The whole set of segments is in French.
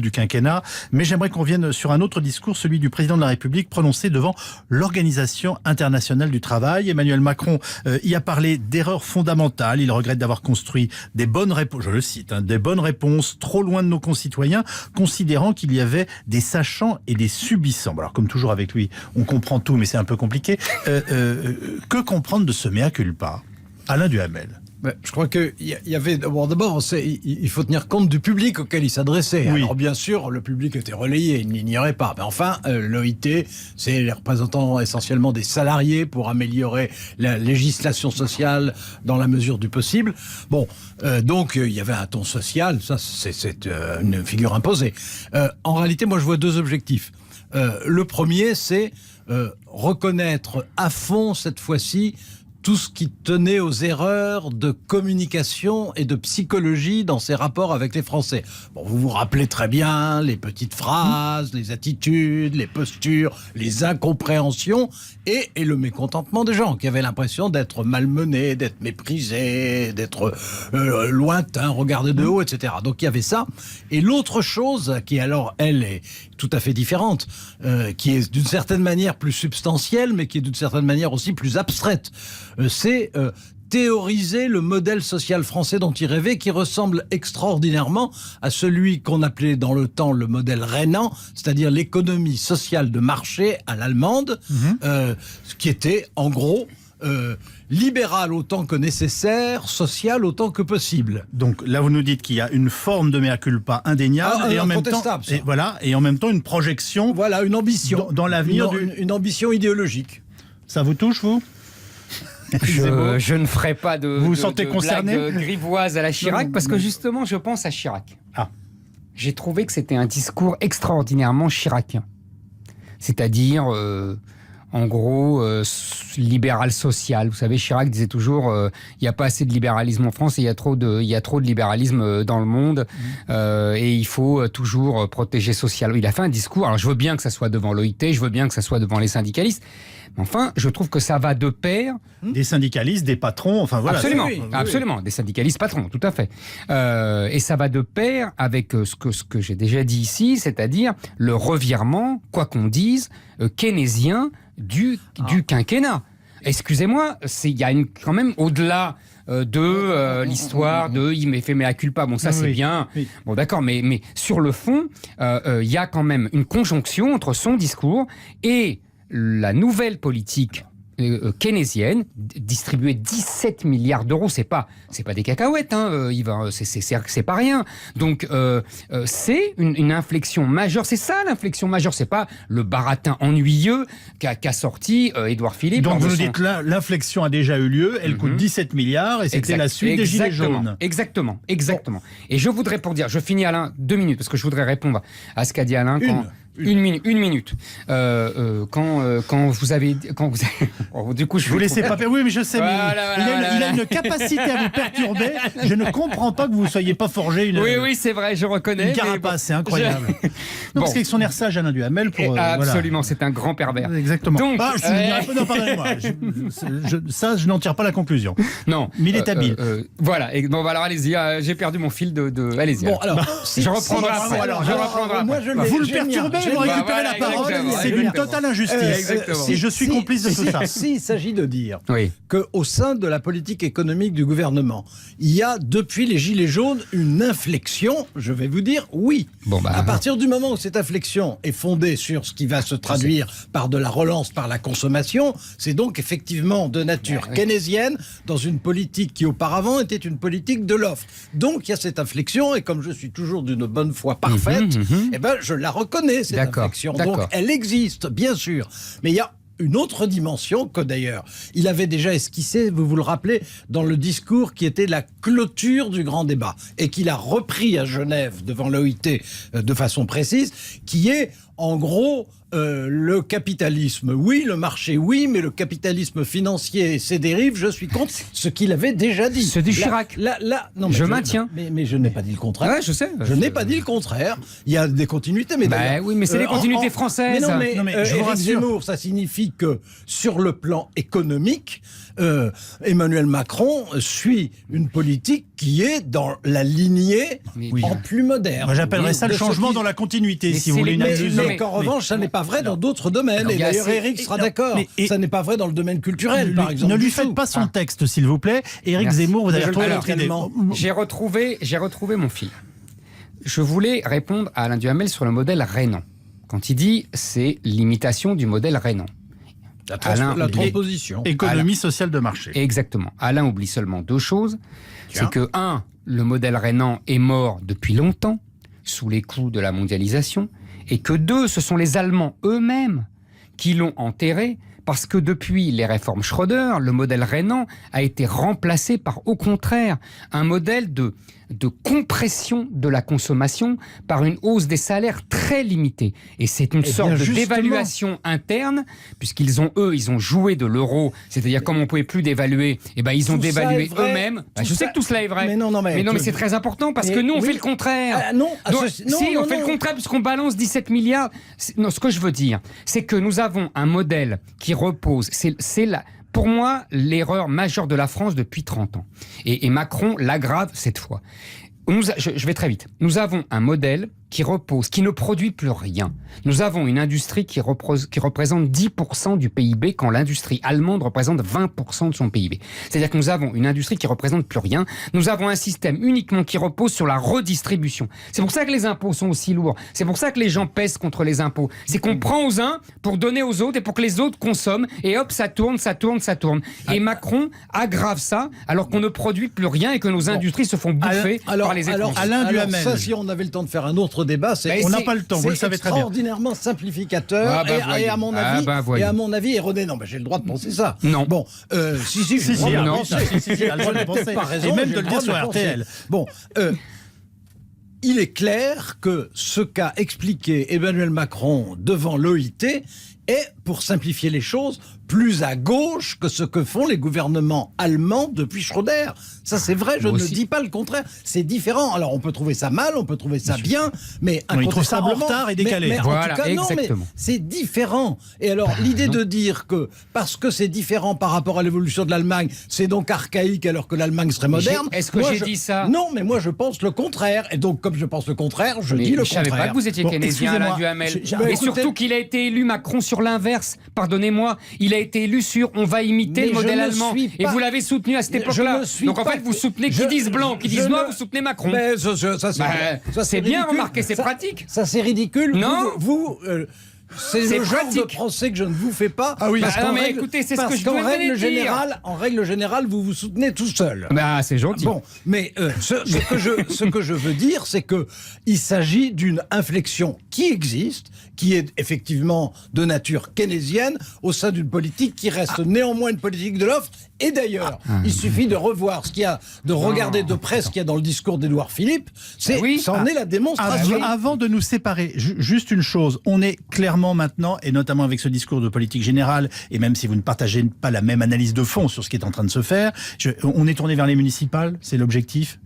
du quinquennat, mais j'aimerais qu'on vienne sur un autre discours, celui du président de la République prononcé devant l'Organisation internationale du travail. Emmanuel Macron y a parlé d'erreurs fondamentales. Il regrette d'avoir construit des bonnes réponses, je le cite, des bonnes réponses trop loin de nos concitoyens, considérant qu'il y avait des sachants et des subissants. Alors comme toujours avec lui, on comprend tout, mais c'est un peu compliqué. Que comprendre de ce mea culpa, Alain Duhamel? Je crois qu'il y avait... Bon, d'abord, il faut tenir compte du public auquel il s'adressait. Oui. Alors, bien sûr, le public était relayé, il n'ignorait pas. Mais enfin, l'OIT, c'est les représentants essentiellement des salariés pour améliorer la législation sociale dans la mesure du possible. Bon, donc, il y avait un ton social, ça, c'est une figure imposée. En réalité, moi, je vois deux objectifs. Le premier, c'est reconnaître à fond, cette fois-ci, tout ce qui tenait aux erreurs de communication et de psychologie dans ses rapports avec les Français. Bon, vous vous rappelez très bien les petites phrases, les attitudes, les postures, les incompréhensions et le mécontentement des gens qui avaient l'impression d'être malmenés, d'être méprisés, d'être lointains, regardés de haut, etc. Donc il y avait ça. Et l'autre chose qui alors, elle, est tout à fait différente, qui est d'une certaine manière plus substantielle, mais qui est d'une certaine manière aussi plus abstraite. C'est théoriser le modèle social français dont il rêvait, qui ressemble extraordinairement à celui qu'on appelait dans le temps le modèle rhénan, c'est-à-dire l'économie sociale de marché à l'allemande, qui était en gros libérale autant que nécessaire, sociale autant que possible. Donc là, vous nous dites qu'il y a une forme de mea culpa indéniable et en même temps, et en même temps une projection, voilà, une ambition dans l'avenir, une ambition idéologique. Ça vous touche, vous? Je ne ferai pas vous sentez concerné, blague grivoise à la Chirac, parce que justement, je pense à Chirac. J'ai trouvé que c'était un discours extraordinairement chiracien. C'est-à-dire, en gros, libéral social. Vous savez, Chirac disait toujours il n'y a pas assez de libéralisme en France et il y a trop de libéralisme dans le monde et il faut toujours protéger social. Il a fait un discours, alors je veux bien que ça soit devant l'OIT, je veux bien que ça soit devant les syndicalistes, mais enfin, je trouve que ça va de pair. Des syndicalistes, des patrons, enfin voilà. Absolument, absolument, des syndicalistes patrons, tout à fait. Et ça va de pair avec ce que j'ai déjà dit ici, c'est-à-dire le revirement, quoi qu'on dise, keynésien du quinquennat. Excusez-moi, il y a quand même au-delà de l'histoire de il m'a fait mea culpa. Bon, ça c'est bien. Oui. Bon, d'accord, mais sur le fond, il y a quand même une conjonction entre son discours et la nouvelle politique keynésienne, distribuer 17 milliards d'euros, c'est pas des cacahuètes, c'est pas rien. Donc c'est une inflexion majeure, c'est ça l'inflexion majeure, c'est pas le baratin ennuyeux qu'a sorti Édouard Philippe. Donc vous nous dites là, l'inflexion a déjà eu lieu, elle coûte 17 milliards et c'était la suite des Gilets jaunes. Exactement. Et je voudrais, pour dire, je finis Alain, 2 minutes, parce que je voudrais répondre à ce qu'a dit Alain. Une minute. Quand vous avez... Oh, du coup, je vous laissez pas faire. Oui, mais je sais. Voilà, il a une capacité à vous perturber. Je ne comprends pas que vous ne soyez pas forgé une... Oui, c'est vrai, je reconnais. Une carapace, c'est incroyable. Non, parce qu'avec son air sage, Alain Duhamel... Absolument, c'est un grand pervers. Exactement. Donc, non, pardonnez-moi. Ça, je n'en tire pas la conclusion. Non. Mais il est habile. Voilà. Et, bon, alors allez-y. J'ai perdu mon fil de... Allez-y. Bon, alors... je reprendrai après. Vous le perturbez, vous récupérez la parole. C'est une totale injustice. Et je suis complice de tout ça. Il s'agit de dire qu'au sein de la politique économique du gouvernement, il y a depuis les Gilets jaunes une inflexion, je vais vous dire oui. À partir du moment où cette inflexion est fondée sur ce qui va se traduire par de la relance par la consommation, c'est donc effectivement de nature keynésienne dans une politique qui auparavant était une politique de l'offre. Donc il y a cette inflexion et comme je suis toujours d'une bonne foi parfaite, je la reconnais cette inflexion. Donc elle existe bien sûr, mais il y a une autre dimension que d'ailleurs il avait déjà esquissé, vous le rappelez, dans le discours qui était la clôture du grand débat et qu'il a repris à Genève devant l'OIT de façon précise, qui est en gros le capitalisme, oui, le marché, oui, mais le capitalisme financier et ses dérives, je suis contre ce qu'il avait déjà dit. C'est du Chirac. Non, mais je maintiens. Mais je n'ai pas dit le contraire. Ouais, je sais. Je n'ai pas dit le contraire. Il y a des continuités, mais d'ailleurs, oui, mais c'est les continuités françaises. Mais non, mais je vous Éric rassure, Zemmour, ça signifie que sur le plan économique, Emmanuel Macron suit une politique qui est dans la lignée en plus moderne. Moi, j'appellerais ça le changement dans la continuité, si vous voulez une allusion. Mais qu'en revanche, ça n'est pas vrai dans d'autres domaines. Alors, Et d'ailleurs, Eric sera d'accord. Ça n'est pas vrai dans le domaine culturel, par exemple. Ne lui du faites tout. pas son texte, s'il vous plaît. Éric Merci. Zemmour, vous avez Je retrouvé le votre idée. tellement. J'ai retrouvé mon fil. Je voulais répondre à Alain Duhamel sur le modèle rhénan. Quand il dit c'est l'imitation du modèle rhénan. La transposition. Économie sociale de marché. Exactement. Alain oublie seulement deux choses. C'est que, un, le modèle rhénan est mort depuis longtemps, sous les coups de la mondialisation, et que deux, ce sont les Allemands eux-mêmes qui l'ont enterré, parce que depuis les réformes Schröder, le modèle rhénan a été remplacé par, au contraire, un modèle de compression de la consommation par une hausse des salaires très limitée. Et c'est une sorte d'évaluation interne, puisqu'ils ont joué de l'euro, c'est-à-dire comme on ne pouvait plus dévaluer, ils ont dévalué eux-mêmes. Je sais que tout cela est vrai. Mais c'est très important, parce que nous, on fait le contraire. On fait le contraire, puisqu'on balance 17 milliards. Non, ce que je veux dire, c'est que nous avons un modèle qui repose, pour moi, l'erreur majeure de la France depuis 30 ans. Et Macron l'aggrave cette fois. Je vais très vite. Nous avons un modèle qui ne produit plus rien. Nous avons une industrie qui représente 10% du PIB quand l'industrie allemande représente 20% de son PIB. C'est-à-dire que nous avons une industrie qui représente plus rien. Nous avons un système uniquement qui repose sur la redistribution. C'est pour ça que les impôts sont aussi lourds. C'est pour ça que les gens pèsent contre les impôts. C'est qu'on prend aux uns pour donner aux autres et pour que les autres consomment. Et hop, ça tourne. Et Macron aggrave ça alors qu'on ne produit plus rien et que nos industries se font bouffer par les étrangers. Alain Duhamel. Ça, si on avait le temps de faire un autre débat, on n'a pas le temps, vous le savez très bien. Extraordinairement simplificateur et à mon avis erroné. Non, j'ai le droit de penser ça. Non. Bon, si, Si, il a le droit de penser. Et même de le dire sur RTL. Bon, il est clair que ce qu'a expliqué Emmanuel Macron devant l'OIT est, pour simplifier les choses, plus à gauche que ce que font les gouvernements allemands depuis Schröder. Ça, c'est vrai, je ne dis pas le contraire. C'est différent. Alors, on peut trouver ça mal, on peut trouver ça bien, mais il trouve ça en incontestablement... retard et décalé. Mais Voilà, en tout cas, non, mais c'est différent. Et alors, l'idée de dire que parce que c'est différent par rapport à l'évolution de l'Allemagne, c'est donc archaïque alors que l'Allemagne serait moderne... Est-ce que j'ai dit ça? Non, mais moi, je pense le contraire. Et donc, comme je pense le contraire, je dis le contraire. Je ne savais pas que vous étiez keynésien, Alain Duhamel. Et surtout qu'il a été élu Macron sur l'inverse. Pardonnez-moi, il a été élu sur on va imiter le modèle allemand. Et vous l'avez soutenu à cette époque-là. Donc en fait, vous soutenez qui disent blanc, qui disent noir, vous soutenez Macron. C'est bien, remarquez, c'est pratique. Ça, c'est ridicule. Non. C'est le genre de procès que je ne vous fais pas. Ah oui, écoutez, c'est ce que je qu'en voulais règle dire. générale, en règle générale, vous vous soutenez tout seul. C'est gentil. Bon, mais ce que je veux dire, c'est que il s'agit d'une inflexion qui existe, qui est effectivement de nature keynésienne, au sein d'une politique qui reste néanmoins une politique de l'offre. Et d'ailleurs, il suffit de revoir de regarder de près ce qu'il y a dans le discours d'Édouard Philippe. C'en est la démonstration. Avant de nous séparer, juste une chose, on est clairement maintenant, et notamment avec ce discours de politique générale, et même si vous ne partagez pas la même analyse de fond sur ce qui est en train de se faire, on est tourné vers les municipales, c'est l'objectif?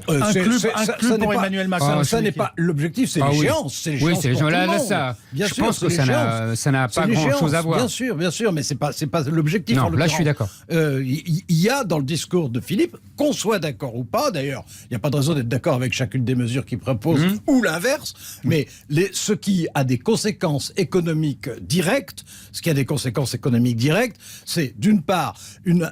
Un club pour Emmanuel Macron. Ça n'est pas l'objectif, c'est l'échéance. C'est l'échéance. Oui, c'est l'échéance. Je pense que ça n'a pas grand-chose à voir. Bien sûr, mais c'est pas l'objectif. Non, là je suis d'accord. Il y a dans le discours de Philippe, qu'on soit d'accord ou pas, d'ailleurs, il n'y a pas de raison d'être d'accord avec chacune des mesures qu'il propose, ou l'inverse, mais ce qui a des conséquences économiques directes, c'est d'une part une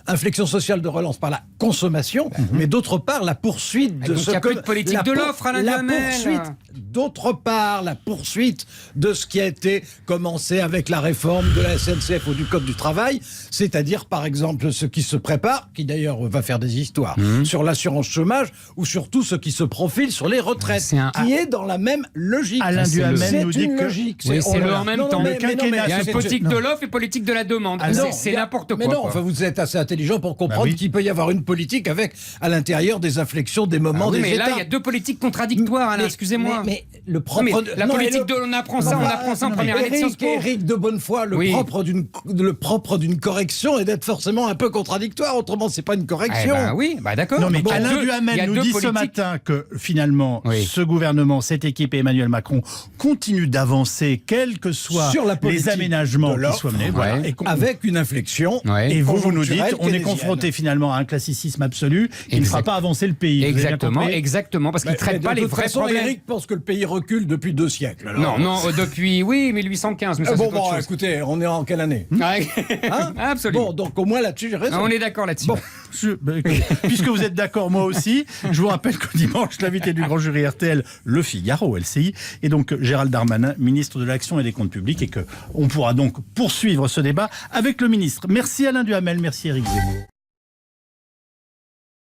inflexion sociale de relance par la consommation, mais d'autre part la poursuite de ce que... Il n'y a plus de politique de l'offre, Alain Duhamel. D'autre part, la poursuite de ce qui a été commencé avec la réforme de la SNCF ou du Code du travail, c'est-à-dire, par exemple, ce qui se prépare, qui d'ailleurs va faire des histoires, sur l'assurance chômage, ou surtout ce qui se profile sur les retraites, qui est dans la même logique. Alain Duhamel nous dit que... logique. C'est le en même temps. Il y a une politique de l'offre et politique de la demande. C'est n'importe quoi. Mais non, vous êtes assez intelligent pour comprendre qu'il peut y avoir une politique avec, à l'intérieur, des inflexions, des moments, des étapes. Mais là, il y a deux politiques contradictoires, Alain, excusez-moi. quoi. Mais le Non, propre... mais de- la non, mais politique le- on apprend ça en première année de Sciences Po. Éric de Bonnefoy, Oui. le propre d'une correction est d'être forcément un peu contradictoire, autrement c'est pas une Eh correction. ben oui, bah d'accord. Non, mais Il y a Alain deux- il y Duhamel a nous deux dit ce politiques. matin que finalement, Oui. ce gouvernement, cette équipe et Emmanuel Macron continuent d'avancer, quels que soient Sur la politique les aménagements de qui l'offre. soient menés. Ouais. Voilà. Et qu'on- Avec une inflexion. Ouais. Et vous nous dites, conjoncturelle on est keynésienne. confronté finalement à un classicisme absolu qui ne Exact. fera pas avancer le pays. Vous avez bien Exactement, compris exactement, parce qu'il ne Mais traite de pas les toute vrais façon, problèmes. Éric pense que le pays recule depuis 2 siècles. alors. Non, non, depuis, oui, 1815, mais ça c'est autre chose. écoutez, on est en quelle année Ouais. Hein Absolument. Bon, donc au moins là-dessus, j'ai raison. On est d'accord là-dessus. Bon, puisque vous êtes d'accord, moi aussi, je vous rappelle que dimanche, l'invité du grand jury RTL, Le Figaro, LCI, et donc Gérald Darmanin, ministre de l'Action et des Comptes Publics, et qu'on pourra donc poursuivre ce débat avec le ministre. Merci Alain Duhamel, merci Éric Zemmour.